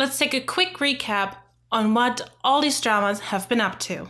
let's take a quick recap on what all these dramas have been up to.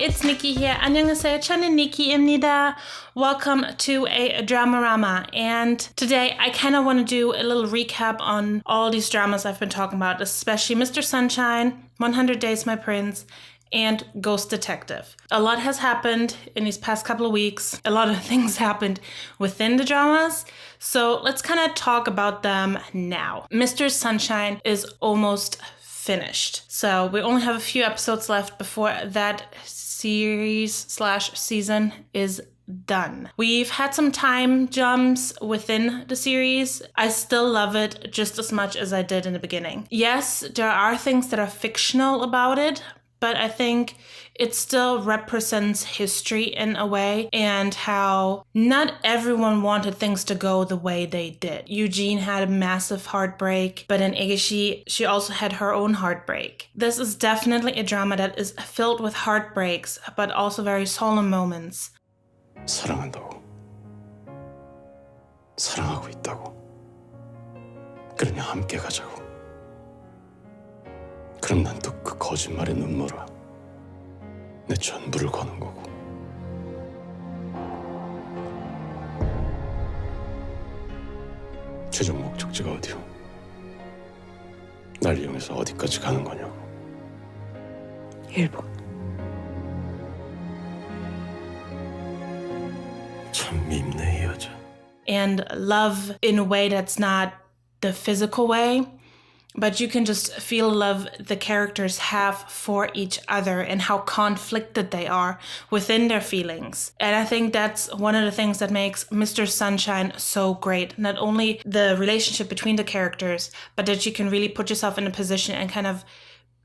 It's Nikki here. 안녕하세요. 저는 Nikki입니다. Welcome to a Dramarama. And today I kind of want to do a little recap on all these dramas I've been talking about, especially Mr. Sunshine, 100 Days My Prince, and Ghost Detective. A lot has happened in these past couple of weeks. A lot of things happened within the dramas. So let's kind of talk about them now. Mr. Sunshine is almost finished. So we only have a few episodes left before that series/season is done. We've had some time jumps within the series. I still love it just as much as I did in the beginning. Yes, there are things that are fictional about it, but I think it still represents history in a way and how not everyone wanted things to go the way they did. Eugene had a massive heartbreak, but in Aegishi, she also had her own heartbreak. This is definitely a drama that is filled with heartbreaks, but also very solemn moments. 사랑한다고. 사랑하고 있다고. 그러니 함께 가자고. 그럼 난 또 그 거짓말의 눈물을 내 전부를 거는 거고. 최종 목적지가 어디요? 날 이용해서 어디까지 가는 거냐고. 일본. 참 밉네 이 여자. And love in a way that's not the physical way, but you can just feel love the characters have for each other and how conflicted they are within their feelings. And I think that's one of the things that makes Mr. Sunshine so great. Not only the relationship between the characters, but that you can really put yourself in a position and kind of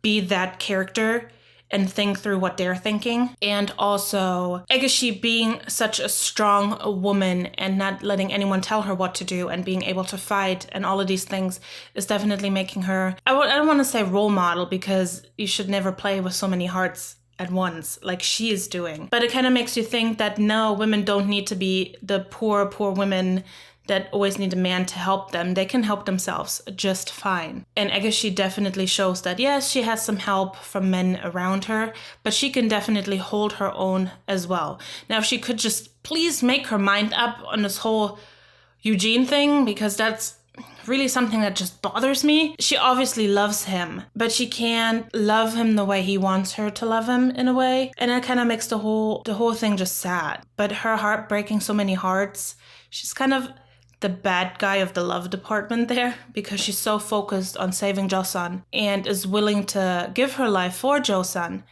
be that character and think through what they're thinking. And also Aegishi being such a strong woman and not letting anyone tell her what to do and being able to fight and all of these things is definitely making her, I don't want to say role model because you should never play with so many hearts at once like she is doing. But it kind of makes you think that no, women don't need to be the poor women that always need a man to help them. They can help themselves just fine. And Aegishi definitely shows that, yes, she has some help from men around her, but she can definitely hold her own as well. Now, if she could just please make her mind up on this whole Eugene thing, because that's really something that just bothers me. She obviously loves him, but she can't love him the way he wants her to love him in a way. And it kind of makes the whole thing just sad. But her heart breaking so many hearts, she's kind of the bad guy of the love department there because she's so focused on saving Joseon and is willing to give her life for Joseon,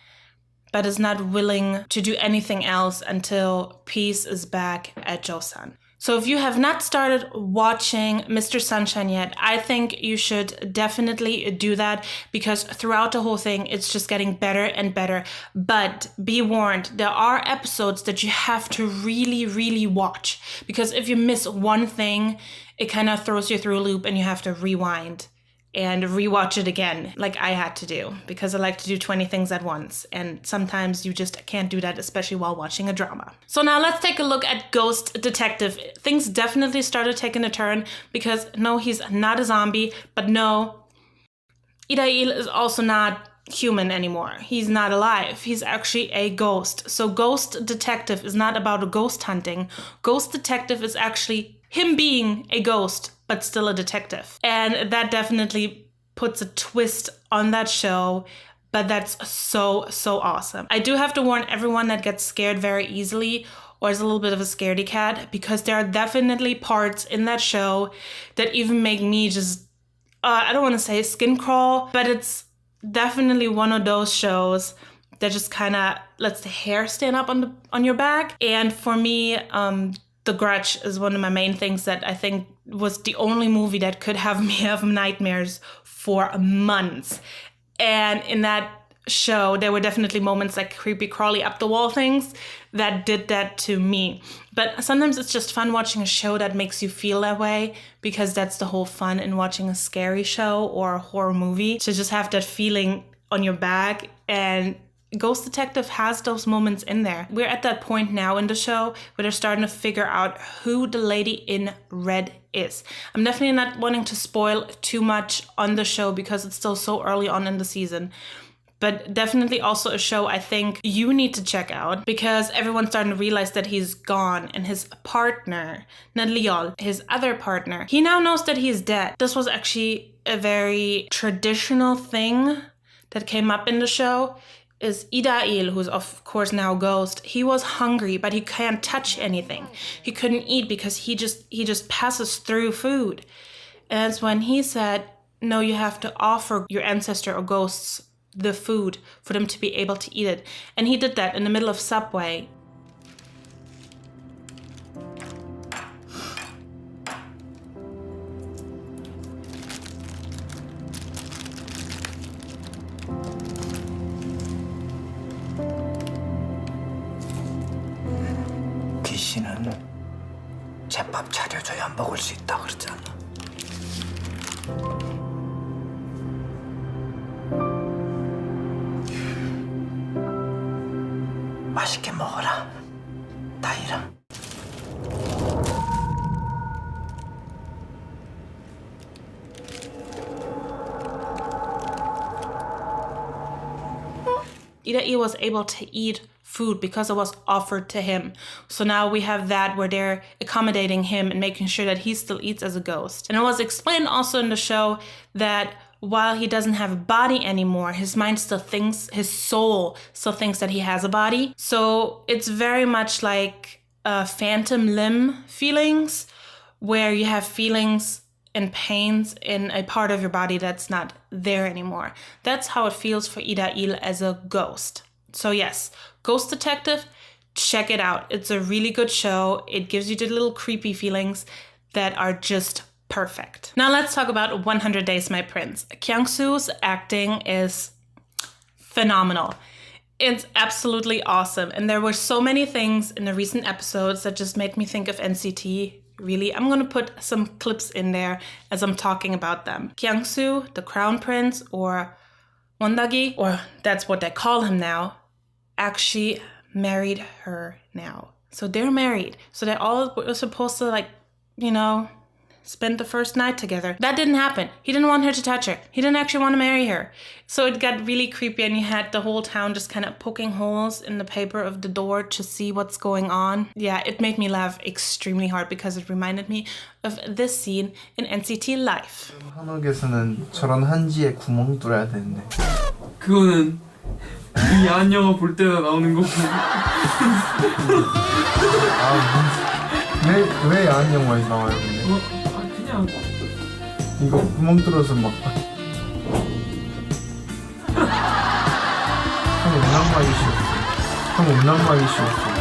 but is not willing to do anything else until peace is back at Joseon. So if you have not started watching Mr. Sunshine yet, I think you should definitely do that because throughout the whole thing, it's just getting better and better. But be warned, there are episodes that you have to really, really watch because if you miss one thing, it kind of throws you through a loop and you have to rewind and rewatch it again like I had to do because I like to do 20 things at once and sometimes you just can't do that, especially while watching a drama. So now let's take a look at Ghost Detective. Things definitely started taking a turn because no, he's not a zombie, but no, Ida-il is also not human anymore. He's not alive. He's actually a ghost. So Ghost Detective is not about a ghost hunting. Ghost Detective is actually him being a ghost but still a detective. And that definitely puts a twist on that show, but that's so awesome. I do have to warn everyone that gets scared very easily or is a little bit of a scaredy cat because there are definitely parts in that show that even make me just, I don't want to say skin crawl, but it's definitely one of those shows that just kind of lets the hair stand up on your back. And for me, The Grudge is one of my main things that I think was the only movie that could have me have nightmares for months. And in that show, there were definitely moments like creepy crawly up the wall things that did that to me. But sometimes it's just fun watching a show that makes you feel that way because that's the whole fun in watching a scary show or a horror movie, to just have that feeling on your back and Ghost Detective has those moments in there. We're at that point now in the show where they're starting to figure out who the lady in red is. I'm definitely not wanting to spoil too much on the show because it's still so early on in the season. But definitely also a show I think you need to check out because everyone's starting to realize that he's gone, and his partner, Nadliol, his other partner, he now knows that he's dead. This was actually a very traditional thing that came up in the show. Is Ida-il, who's of course now Ghost, he was hungry, but he can't touch anything. He couldn't eat because he just passes through food. And it's when he said, no, you have to offer your ancestor or ghosts the food for them to be able to eat it. And he did that in the middle of subway. 귀신은 제밥 차려줘야 먹을 수 있다 그러잖아. 맛있게 먹어라, 다이라. Ida-il was able to eat food because it was offered to him. So now we have that where they're accommodating him and making sure that he still eats as a ghost. And it was explained also in the show that while he doesn't have a body anymore, his mind still thinks, his soul still thinks that he has a body. So it's very much like phantom limb feelings, where you have feelings and pains in a part of your body that's not there anymore. That's how it feels for Ida-il as a ghost. So yes, Ghost Detective, check it out. It's a really good show. It gives you the little creepy feelings that are just perfect. Now let's talk about 100 Days My Prince. Kyung-soo's acting is phenomenal. It's absolutely awesome. And there were so many things in the recent episodes that just made me think of NCT. Really, I'm gonna put some clips in there as I'm talking about them. Kyung-soo, the Crown Prince, or Wondagi, or that's what they call him now, actually married her now. So they're married. So they all were supposed to, like, you know, spend the first night together. That didn't happen. He didn't want her to touch her. He didn't actually want to marry her. So it got really creepy, and you had the whole town just kind of poking holes in the paper of the door to see what's going on. Yeah, it made me laugh extremely hard because it reminded me of this scene in NCT Life. 한옥에서는 저런 한지에 구멍 뚫어야 되는데. 그거는 이 야한 영화 볼 때나 나오는 거고. 왜 야한 영화에 나와요 근데? 그냥 이거 구멍 뚫어서 막 형 운남마이시였어.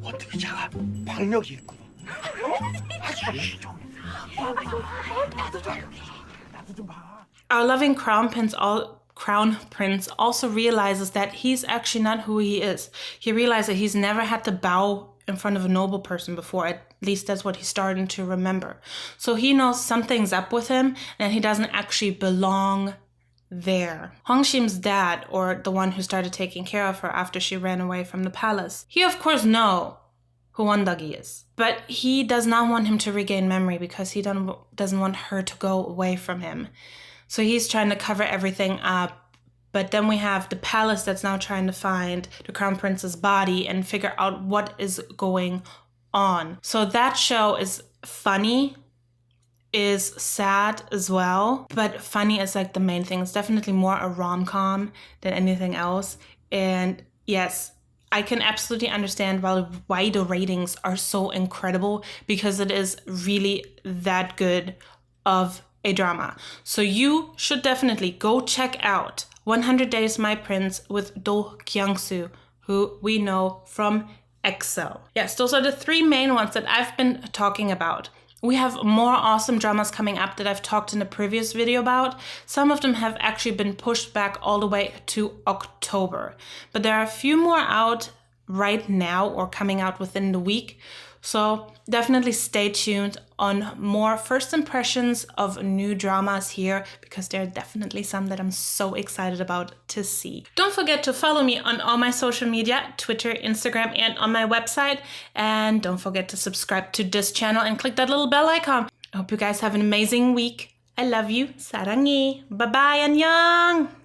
어떻게 자가 박력이 있고. Our loving Crown Prince also realizes that he's actually not who he is. He realizes that he's never had to bow in front of a noble person before. At least that's what he's starting to remember. So he knows something's up with him and he doesn't actually belong there. Hongshim's dad, or the one who started taking care of her after she ran away from the palace, he of course knows who Wondagi is. But he does not want him to regain memory because he doesn't want her to go away from him. So he's trying to cover everything up. But then we have the palace that's now trying to find the Crown Prince's body and figure out what is going on. So that show is funny, is sad as well. But funny is like the main thing. It's definitely more a rom-com than anything else. And yes, I can absolutely understand why the ratings are so incredible, because it is really that good of a drama. So you should definitely go check out 100 Days My Prince with Do Kyung-soo, who we know from EXO. Yes, those are the three main ones that I've been talking about. We have more awesome dramas coming up that I've talked in a previous video about. Some of them have actually been pushed back all the way to October. But there are a few more out right now or coming out within the week. So definitely stay tuned on more first impressions of new dramas here, because there are definitely some that I'm so excited about to see. Don't forget to follow me on all my social media, Twitter, Instagram, and on my website. And don't forget to subscribe to this channel and click that little bell icon. I hope you guys have an amazing week. I love you. 사랑해. Bye-bye. 안녕.